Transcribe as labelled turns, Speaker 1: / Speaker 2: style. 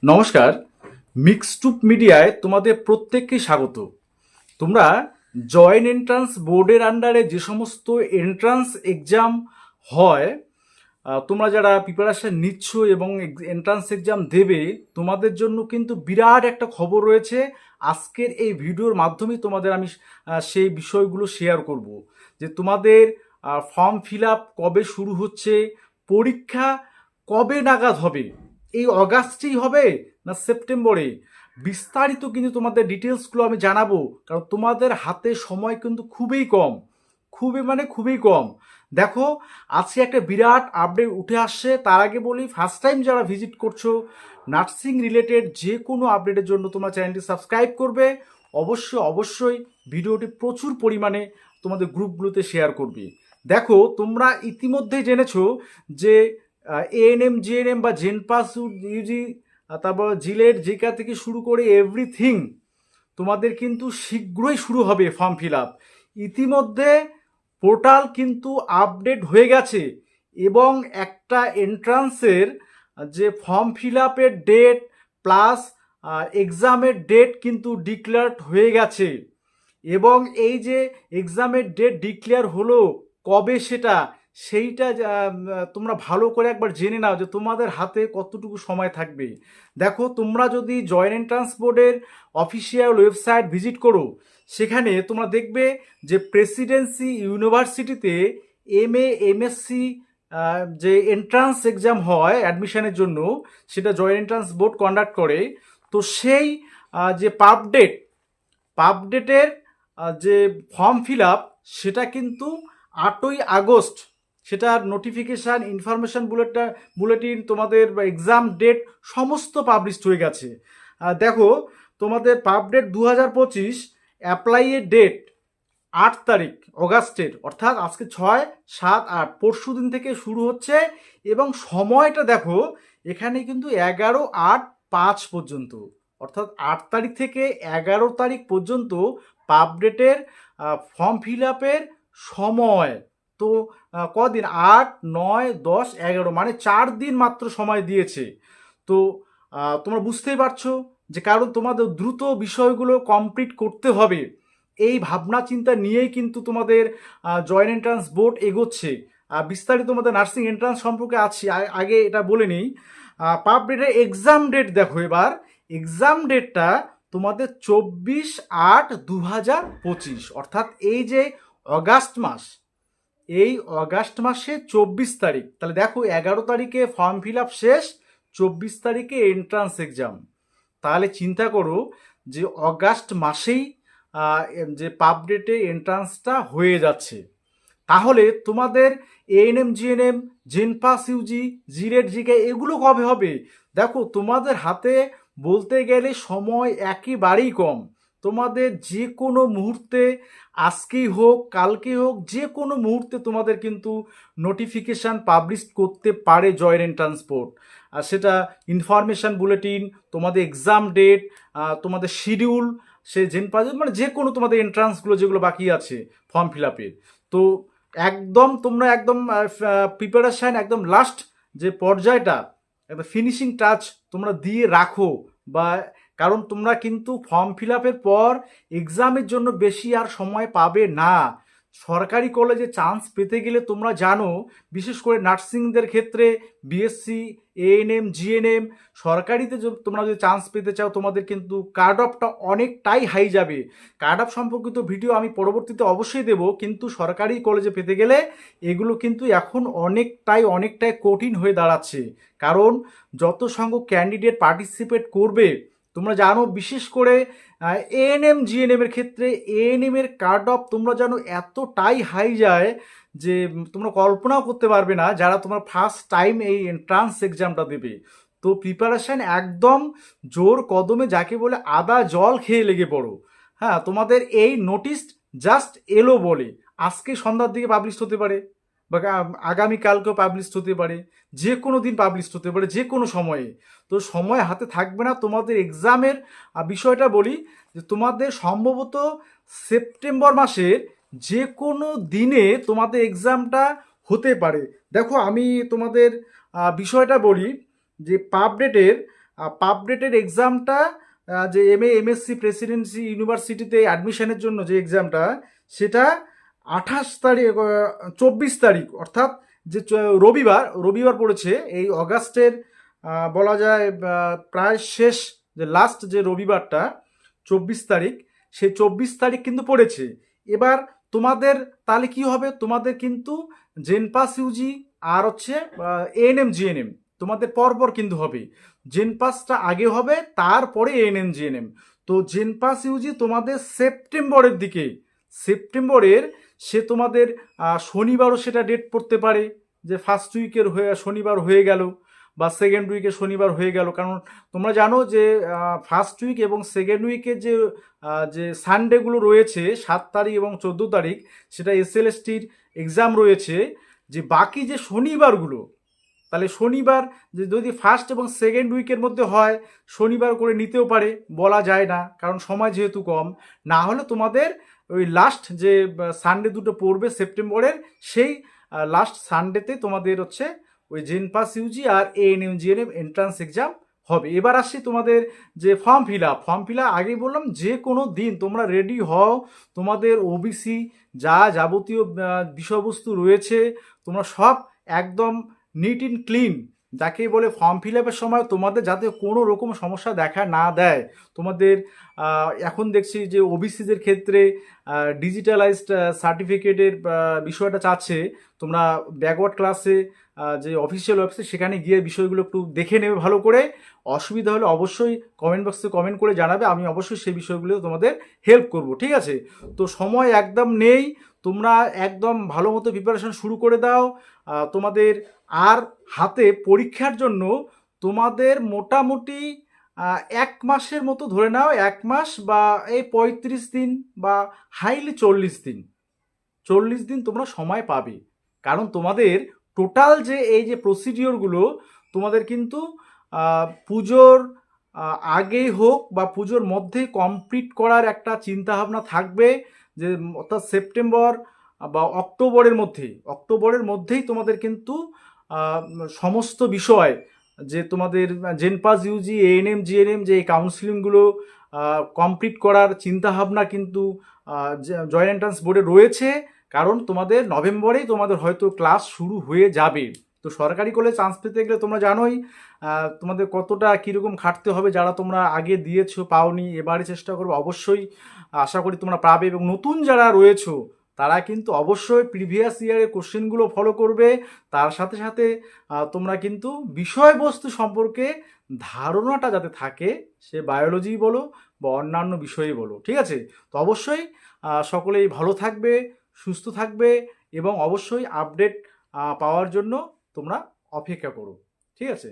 Speaker 1: নমস্কার। মিক্সটুপ মিডিয়ায় তোমাদের প্রত্যেককে স্বাগত। তোমরা জয়েন্ট এন্ট্রান্স বোর্ডের আন্ডারে যে সমস্ত এন্ট্রান্স এক্সাম হয়, তোমরা যারা প্রিপারেশন নিচ্ছ এবং এন্ট্রান্স এক্সাম দেবে, তোমাদের জন্য কিন্তু বিরাট একটা খবর রয়েছে। আজকের এই ভিডিওর মাধ্যমে তোমাদের আমি সেই বিষয়গুলো শেয়ার করব যে তোমাদের ফর্ম ফিল আপ কবে শুরু হচ্ছে, পরীক্ষা কবে নাগাদ হবে, এই অগাস্টেই হবে না সেপ্টেম্বরে, বিস্তারিত কিন্তু তোমাদের ডিটেলসগুলো আমি জানাবো। কারণ তোমাদের হাতে সময় কিন্তু খুবই কম, খুবই কম। দেখো, আজকে একটা বিরাট আপডেট উঠে আসছে। তার আগে বলি, ফার্স্ট টাইম যারা ভিজিট করছো, নার্সিং রিলেটেড যে কোনো আপডেটের জন্য তোমরা চ্যানেলটি সাবস্ক্রাইব করবে। অবশ্যই ভিডিওটি প্রচুর পরিমাণে তোমাদের গ্রুপগুলোতে শেয়ার করবে। দেখো, তোমরা ইতিমধ্যেই জেনেছো যে এএনএম জিএনএম বা জেনপাস ইউজি, তারপর জিলেট জিকা থেকে শুরু করে এভরিথিং তোমাদের কিন্তু শীঘ্রই শুরু হবে ফর্ম ফিল আপ। ইতিমধ্যে পোর্টাল কিন্তু আপডেট হয়ে গেছে এবং একটা এন্ট্রান্সের যে ফর্ম ফিল আপের ডেট প্লাস এক্সামের ডেট কিন্তু ডিক্লেয়ার হয়ে গেছে। এবং এই যে এক্সামের ডেট ডিক্লেয়ার হলো কবে, সেইটা তোমরা ভালো করে একবার জেনে নাও যে তোমাদের হাতে কতটুকু সময় থাকবে। দেখো, তোমরা যদি জয়েন্ট এন্ট্রান্স বোর্ডের অফিসিয়াল ওয়েবসাইট ভিজিট করো, সেখানে তোমরা দেখবে যে প্রেসিডেন্সি ইউনিভার্সিটিতে এমএ এমএসসি যে এন্ট্রান্স এক্সাম হয় অ্যাডমিশনের জন্য, সেটা জয়েন্ট এন্ট্রান্স বোর্ড কন্ডাক্ট করে। তো সেই যে পাবডেটের যে ফর্ম ফিল আপ, সেটা কিন্তু 8ই আগস্ট, সেটার নোটিফিকেশান, ইনফরমেশান বুলেটিন, তোমাদের এক্সাম ডেট সমস্ত পাবলিশড হয়ে গেছে। দেখো, তোমাদের পাবডেট 2025, অ্যাপ্লাইয়ের ডেট 8 তারিখ অগাস্টের, অর্থাৎ আজকে 6, 7, 8, পরশু দিন থেকে শুরু হচ্ছে। এবং সময়টা দেখো, এখানে কিন্তু 11/8/5 পর্যন্ত, অর্থাৎ 8 তারিখ থেকে 11 তারিখ পর্যন্ত পাবডেটের ফর্ম ফিল আপের সময়। তো কদিন, 8, 9, 10, 11, মানে 4 দিন মাত্র সময় দিয়েছে। তো তোমরা বুঝতেই পারছো যে কারণ তোমাদের দ্রুত বিষয়গুলো কমপ্লিট করতে হবে, এই ভাবনা চিন্তা নিয়েই কিন্তু তোমাদের জয়েন্ট এন্ট্রান্স বোর্ড এগোচ্ছে। বিস্তারিত তোমাদের নার্সিং এন্ট্রান্স সম্পর্কে আছে, আগে এটা বলে নিই। পাবডেটের এক্সাম ডেট দেখো, এবার এক্সাম ডেটটা তোমাদের 24/8/2025, অর্থাৎ এই যে অগাস্ট মাস, এই অগাস্ট মাসে 24 তারিখ। তাহলে দেখো, 11 তারিখে ফর্ম ফিল আপ শেষ, 24 তারিখে এন্ট্রান্স এক্সাম। তাহলে চিন্তা করো যে অগাস্ট মাসেই যে পাবডেটে এন্ট্রান্সটা হয়ে যাচ্ছে। তাহলে তোমাদের এএনএম জিএনএম, জেনপাস ইউজি, জিরেট জিকে এগুলো কবে হবে? দেখো, তোমাদের হাতে বলতে গেলে সময় একেবারেই কম। তোমাদের যে কোনো মুহূর্তে, আজকেই হোক কালকেই হোক, যে কোনো মুহূর্তে তোমাদের কিন্তু নোটিফিকেশান পাবলিশ করতে পারে জয়েন্ট এন্ট্রান্স বোর্ড। আর সেটা ইনফরমেশান বুলেটিন, তোমাদের এক্সাম ডেট, তোমাদের শিডিউল, সে জেনপাস, মানে যে কোনো তোমাদের এন্ট্রান্সগুলো যেগুলো বাকি আছে ফর্ম ফিল আপের। তো একদম তোমরা একদম প্রিপারেশান একদম লাস্ট যে পর্যায়টা, একটা ফিনিশিং টাচ তোমরা দিয়ে রাখো। বা কারণ তোমরা কিন্তু ফর্ম ফিল আপের পর এক্সামের জন্য বেশি আর সময় পাবে না। সরকারি কলেজে চান্স পেতে গেলে তোমরা জানো, বিশেষ করে নার্সিংদের ক্ষেত্রে, বিএসসি, এএনএম, জিএনএম, সরকারিতে তোমরা যদি চান্স পেতে চাও, তোমাদের কিন্তু কাট অফটা অনেকটাই হাই যাবে। কাট অফ সম্পর্কিত ভিডিও আমি পরবর্তীতে অবশ্যই দেবো, কিন্তু সরকারি কলেজে পেতে গেলে এগুলো কিন্তু এখন অনেকটাই কঠিন হয়ে দাঁড়াচ্ছে। কারণ যত সংখ্যক ক্যান্ডিডেট পার্টিসিপেট করবে, তোমরা জানো, বিশেষ করে এএনএম জিএনএম এর ক্ষেত্রে এএনএম এর কাট অফ তোমরা জানো এতটাই হাই যায় যে তোমরা কল্পনাও করতে পারবে না, যারা তোমরা ফার্স্ট টাইম এই এন্ট্রান্স এক্সামটা দেবে। তো প্রিপারেশান একদম জোর কদমে, যাকে বলে আদা জল খেয়ে লেগে পড়ো। হ্যাঁ, তোমাদের এই নোটিশ জাস্ট এলো বলে আজকে সন্ধ্যার দিকে পাবলিশ হতে পারে, বা আগামীকালকেও পাবলিশ হতে পারে, যে কোনো দিন পাবলিশ হতে পারে, যে কোনো সময়ে। তো সময় হাতে থাকবে না। তোমাদের এক্সামের বিষয়টা বলি, যে তোমাদের সম্ভবত সেপ্টেম্বর মাসের যে কোনো দিনে তোমাদের এক্সামটা হতে পারে। দেখো, আমি তোমাদের বিষয়টা বলি যে পাবডেটের পাবডেটের এক্সামটা যে এমএসসি প্রেসিডেন্সি ইউনিভার্সিটিতে অ্যাডমিশনের জন্য যে এক্সামটা, সেটা 28 তারিখ 24 তারিখ, অর্থাৎ যে রবিবার পড়েছে এই অগাস্টের, বলা যায় প্রায় শেষ, যে লাস্ট যে রবিবারটা 24 তারিখ, সেই 24 তারিখ কিন্তু পড়েছে। এবার তোমাদের তাহলে কি হবে, তোমাদের কিন্তু জেনপাস ইউজি আর হচ্ছে এএনএম জিএনএম তোমাদের পরপর কিন্তু হবে। জেনপাসটা আগে হবে, তারপরে এএনএম জিএনএম। তো জেনপাস ইউজি তোমাদের সেপ্টেম্বরের দিকে, সেপ্টেম্বরের সে তোমাদের শনিবারও সেটা ডেট পড়তে পারে, যে ফার্স্ট উইকের শনিবার হয়ে গেল বা সেকেন্ড উইকে শনিবার হয়ে গেল। কারণ তোমরা জানো যে ফার্স্ট উইক এবং সেকেন্ড উইকের যে সানডেগুলো রয়েছে 7 তারিখ এবং 14 তারিখ, সেটা এসএলএসটির এক্সাম রয়েছে। যে বাকি যে শনিবারগুলো, তাহলে শনিবার যে যদি ফার্স্ট এবং সেকেন্ড উইকের মধ্যে হয়, শনিবার করে নিতেও পারে, বলা যায় না, কারণ সময় যেহেতু কম। না হলে তোমাদের ওই লাস্ট যে সানডে দুটো পড়বে সেপ্টেম্বরের, সেই লাস্ট সানডেতে তোমাদের হচ্ছে ওই জেনপাস ইউজি আর এএনএম জিএনএম এন্ট্রান্স এক্সাম হবে। এবার আসছি তোমাদের যে ফর্ম ফিল আপ আগেই বললাম, যে কোনো দিন তোমরা রেডি হও, তোমাদের ওবিসি যা যাবতীয় বিষয়বস্তু রয়েছে তোমরা সব একদম নিট অ্যান্ড ক্লিন, যাকে বলে ফর্ম ফিল আপের সময় তোমাদের যাতে কোনো রকম সমস্যা দেখা না দেয়। তোমাদের এখন দেখছি যে ওবিসিদের ক্ষেত্রে ডিজিটালাইজড সার্টিফিকেটের বিষয়টা চাচ্ছে। তোমরা ব্যাকওয়ার্ড ক্লাসে যে অফিসিয়াল ওয়েবসাইট, সেখানে গিয়ে বিষয়গুলো একটু দেখে নেবে ভালো করে। অসুবিধা হলে অবশ্যই কমেন্ট বক্সে কমেন্ট করে জানাবে, আমি অবশ্যই সেই বিষয়গুলো তোমাদের হেল্প করব, ঠিক আছে? তো সময় একদম নেই, তোমরা একদম ভালো মতো প্রিপারেশন শুরু করে দাও। তোমাদের আর হাতে পরীক্ষার জন্য তোমাদের মোটামুটি 1 মাসের মতো ধরে নাও, 1 মাস বা এই 35 দিন বা হাইলি 40 দিন, 40 দিন তোমরা সময় পাবে। কারণ তোমাদের টোটাল যে এই যে প্রসিডিওরগুলো তোমাদের কিন্তু পুজোর আগেই হোক বা পুজোর মধ্যেই কমপ্লিট করার একটা চিন্তাভাবনা থাকবে। যে অর্থাৎ সেপ্টেম্বর বা অক্টোবরের মধ্যেই তোমাদের কিন্তু সমস্ত বিষয়, যে তোমাদের জেনপাস ইউজি এএনএম জিএনএম যে এই কাউন্সিলিংগুলো কমপ্লিট করার চিন্তাভাবনা কিন্তু জয়েন্ট এন্ট্রান্স বোর্ডে রয়েছে। কারণ তোমাদের নভেম্বরেই তোমাদের হয়তো ক্লাস শুরু হয়ে যাবে। তো সরকারি কলেজ চান্স পেতে গেলে তোমরা জানোই তোমাদের কতটা কীরকম খাটতে হবে। যারা তোমরা আগে দিয়েছো পাওনি, এবারে চেষ্টা করবো, অবশ্যই আশা করি তোমরা পাবে। এবং নতুন যারা রয়েছো তারা কিন্তু অবশ্যই প্রিভিয়াস ইয়ারের কোশ্চেনগুলো ফলো করবে। তার সাথে সাথে তোমরা কিন্তু বিষয়বস্তু সম্পর্কে ধারণাটা যাতে থাকে, সে বায়োলজি বলো বা অন্যান্য বিষয়ই বলো, ঠিক আছে? তো অবশ্যই সকলেই ভালো থাকবে, সুস্থ থাকবে এবং অবশ্যই আপডেট পাওয়ার জন্য তোমরা অপেক্ষা করো, ঠিক আছে?